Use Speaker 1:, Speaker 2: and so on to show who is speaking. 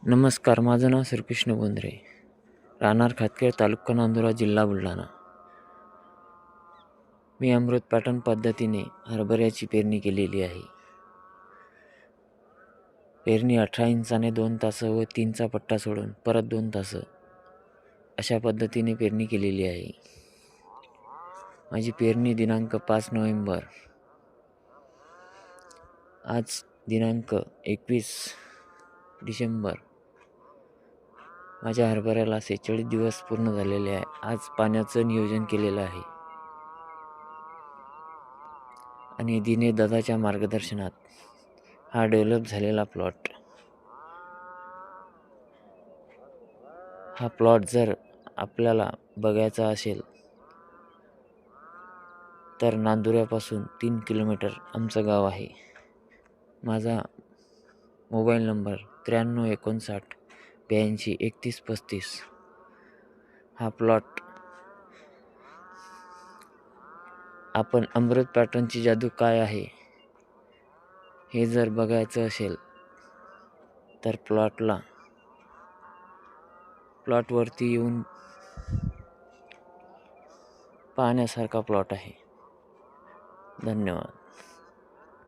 Speaker 1: नमस्कार, माझं नाव श्रीकृष्ण बोंद्रे, राहणार खातखेड, तालुका नांदुरा, जिल्हा बुलढाणा. मी अमृत पॅटर्न पद्धतीने हरभऱ्याची पेरणी केलेली आहे. पेरणी 18 इंचाने 2 तास व 3चा पट्टा सोडून परत 2 तास अशा पद्धतीने पेरणी केलेली आहे. माझी पेरणी दिनांक 5 नोव्हेंबर. आज दिनांक 21 डिसेंबर. माझ्या हरभऱ्याला 46 दिवस पूर्ण झालेले आहे. आज पाण्याचं नियोजन केलेलं आहे आणि दिने दादाच्या मार्गदर्शनात हा डेव्हलप झालेला प्लॉट. हा प्लॉट जर आपल्याला बघायचा असेल तर नांदुऱ्यापासून 3 किलोमीटर आमचं गाव आहे. माझा मोबाईल नंबर 9359 82 31 35. हा प्लॉट आपण अमृत पॅटर्नची जादू काय आहे हे जर बघायचं असेल तर प्लॉटवरती येऊन पाहण्यासारखा प्लॉट आहे. धन्यवाद.